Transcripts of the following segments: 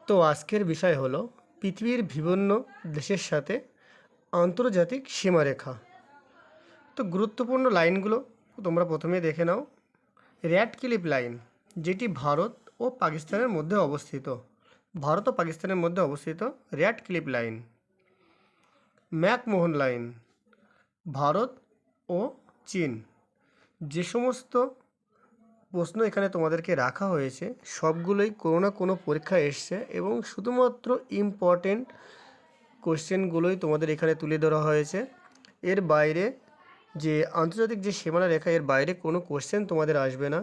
তো আজকের বিষয় হলো পৃথিবীর বিভিন্ন দেশের সাথে আন্তর্জাতিক সীমারেখা। তো গুরুত্বপূর্ণ লাইনগুলো তোমরা প্রথমে দেখে নাও। রেড ক্লিফ লাইন, যেটি ভারত ও পাকিস্তানের মধ্যে অবস্থিত। ভারত ও পাকিস্তানের মধ্যে অবস্থিত Radcliffe line. McMahon line, Bharat ও চীন। যে সমস্ত প্রশ্ন এখানে তোমাদেরকে রাখা হয়েছে সবগুলোই কোনো না কোনো পরীক্ষায় এসছে এবং শুধুমাত্র ইম্পর্টেন্ট কোশ্চেনগুলোই তোমাদের এখানে তুলে ধরা হয়েছে। এর বাইরে যে আন্তর্জাতিক যে সীমানা রেখা, এর বাইরে কোনো কোশ্চেন তোমাদের আসবে না।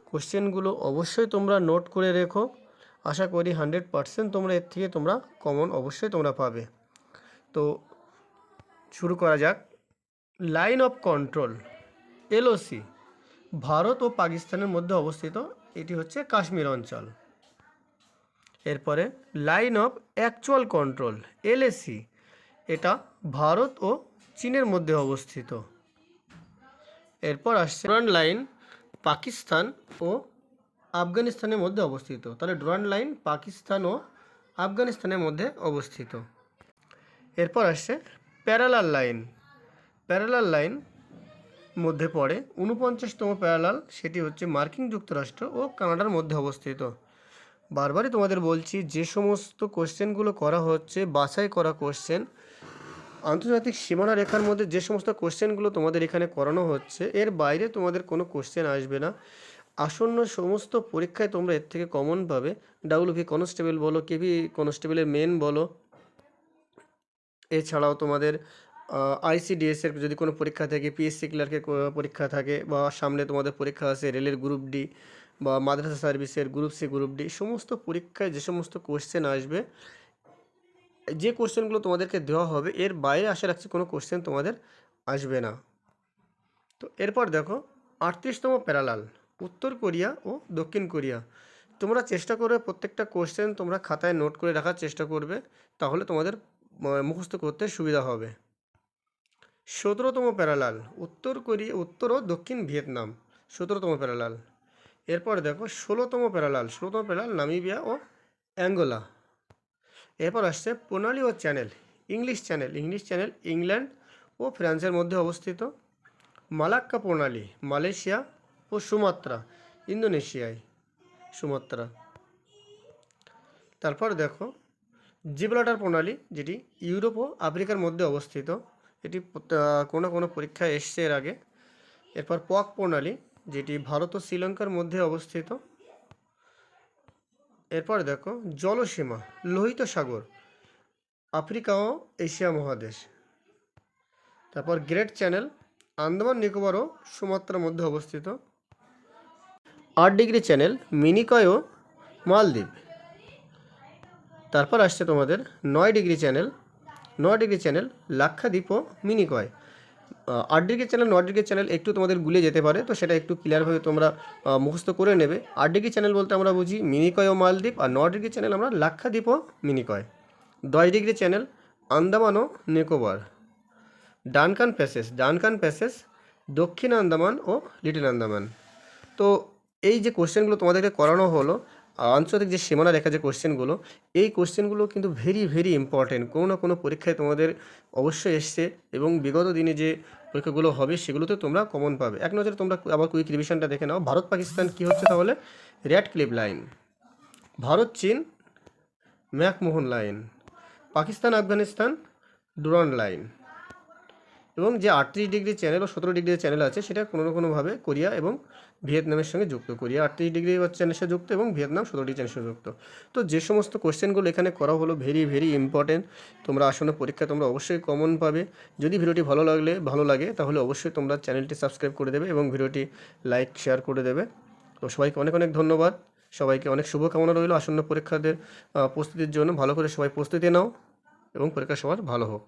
কোশ্চেনগুলো অবশ্যই তোমরা নোট করে রেখো। আশা করি 100% তোমরা এর থেকে তোমরা কমন অবশ্যই তোমরা পাবে। তো শুরু করা যাক। Line of control, LOC, Bharat ও পাকিস্তানের মধ্যে অবস্থিত। এটি হচ্ছে কাশ্মীর অঞ্চল। এরপরে line of actual control, LAC, এটা ভারত ও চীনের মধ্যে অবস্থিত। এরপর আসছে ডুরান্ড লাইন, পাকিস্তান ও আফগানিস্তানের মধ্যে অবস্থিত। তাহলে ডুরান্ড লাইন পাকিস্তান ও আফগানিস্তানের মধ্যে অবস্থিত। এরপর আসছে প্যারালাল লাইন। প্যারালাল লাইন মধ্যে পড়ে 49তম প্যারালাল, সেটি হচ্ছে মার্কিন যুক্তরাষ্ট্র ও কানাডার মধ্যে অবস্থিত। বারবারই তোমাদের বলছি, যে সমস্ত কোশ্চেনগুলো করা হচ্ছে বাছাই করা কোশ্চেন, আন্তর্জাতিক সীমানা রেখার মধ্যে যে সমস্ত কোশ্চেনগুলো তোমাদের এখানে করানো হচ্ছে এর বাইরে তোমাদের কোনো কোশ্চেন আসবে না। আসন্ন সমস্ত পরীক্ষায় তোমরা এর থেকে কমন পাবে। ডাব্লিউপি কনস্টেবল বলো, কেভি কনস্টেবলের মেন বলো, এছাড়াও তোমাদের আইসিডিএসের যদি কোনো পরীক্ষা থাকে, পিএসসি ক্লার্কের পরীক্ষা থাকে, বা সামনে তোমাদের পরীক্ষা আছে রেলের গ্রুপ ডি বা মাদ্রাসা সার্ভিসের গ্রুপ সি, গ্রুপ ডি, সমস্ত পরীক্ষায় যে সমস্ত কোশ্চেন আসবে, যে কোশ্চেনগুলো তোমাদেরকে দেওয়া হবে এর বাইরে আশা রাখছি কোনো কোশ্চেন তোমাদের আসবে না। তো এরপর দেখো 38তম প্যারালাল, উত্তর কোরিয়া ও দক্ষিণ কোরিয়া। তোমরা চেষ্টা করবে প্রত্যেকটা কোশ্চেন তোমরা খাতায় নোট করে রাখার চেষ্টা করবে, তাহলে তোমাদের মুখস্থ করতে সুবিধা হবে। 17তম প্যারালাল, উত্তর কোরিয়া, উত্তর ও দক্ষিণ ভিয়েতনাম, 17তম প্যারালাল। এরপর দেখো 16তম প্যারালাল, 16তম প্যারালাল নামিবিয়া ও অ্যাঙ্গোলা। এরপর আসছে প্রণালী ও channel, English channel, English channel England ও ফ্রান্সের মধ্যে অবস্থিত। মালাক্কা প্রণালী, মালয়েশিয়া ও সুমাত্রা, ইন্দোনেশিয়ায় সুমাত্রা। তারপর দেখো জিব্রাল্টার প্রণালী, যেটি ইউরোপ ও আফ্রিকার মধ্যে অবস্থিত। এটি কোনো কোনো পরীক্ষায় এসছে এর আগে। এরপর পক প্রণালী, যেটি ভারত ও শ্রীলঙ্কার মধ্যে অবস্থিত। এরপর দেখো জলসীমা, লোহিত সাগর, আফ্রিকা ও এশিয়া মহাদেশ। তারপর গ্রেট চ্যানেল, আন্দামান নিকোবর ও সুমাত্রার মধ্যে অবস্থিত। 8 ডিগ্রি চ্যানেল, মিনিকয় ও মালদ্বীপ। তারপর আসছে তোমাদের 9 degree channel, 9 degree channel Lakshadweep ও Minicoy. 8 degree channel, 9 degree channel একটু তোমাদের গুলিয়ে যেতে পারে, তো সেটা একটু ক্লিয়ারভাবে তোমরা মুখস্থ করে নেবে। 8 ডিগ্রি চ্যানেল বলতে আমরা বুঝি মিনিকয় ও মালদ্বীপ, আর 9 ডিগ্রি চ্যানেল আমরা লাক্ষাদ্বীপ ও মিনিকয়। 10 ডিগ্রি চ্যানেল আন্দামান ও Nicobar. Duncan passage, Duncan passage দক্ষিণ আন্দামান ও লিটল আন্দামান। তো এই যে কোশ্চেনগুলো তোমাদেরকে করানো হলো, আন্তর্জাতিক যে সীমানা রেখা যে কোশ্চেনগুলো, এই কোশ্চেনগুলো কিন্তু ভেরি ভেরি ইম্পর্টেন্ট। কোনো না কোনো পরীক্ষায় তোমাদের অবশ্যই এসছে এবং বিগত দিনে যে পরীক্ষাগুলো হবে সেগুলোতে তোমরা কমন পাবে। এক নজরে তোমরা আবার কুইক রিভিশনটা দেখে নাও। ভারত পাকিস্তান কী হচ্ছে তাহলে? Red cliff line. ভারত চীন McMahon line. Pakistan Afghanistan Durand line. এবং যে 38 ডিগ্রি চ্যানেল ও 17 ডিগ্রি চ্যানেল আছে সেটা কোনো না কোনোভাবে কোরিয়া এবং ভিয়েতনামের সঙ্গে যুক্ত। কোরিয়া 38 ডিগ্রি চ্যানেলের সাথে যুক্ত এবং ভিয়েতনাম 17 ডিগ্রি চ্যানেলের সাথে যুক্ত। তো যে সমস্ত কোশ্চেনগুলো এখানে করা হলো ভেরি ভেরি ইম্পর্টেন্ট, তোমরা আসন্ন পরীক্ষায় তোমরা অবশ্যই কমন পাবে। যদি ভিডিওটি ভালো লাগে তাহলে অবশ্যই তোমরা চ্যানেলটি সাবস্ক্রাইব করে দেবে এবং ভিডিওটি লাইক শেয়ার করে দেবে। তো সবাইকে অনেক অনেক ধন্যবাদ। সবাইকে অনেক শুভকামনা রইল আসন্ন পরীক্ষাদের প্রস্তুতির জন্য। ভালো করে সবাই প্রস্তুতি নাও এবং পরীক্ষা সবার ভালো হোক।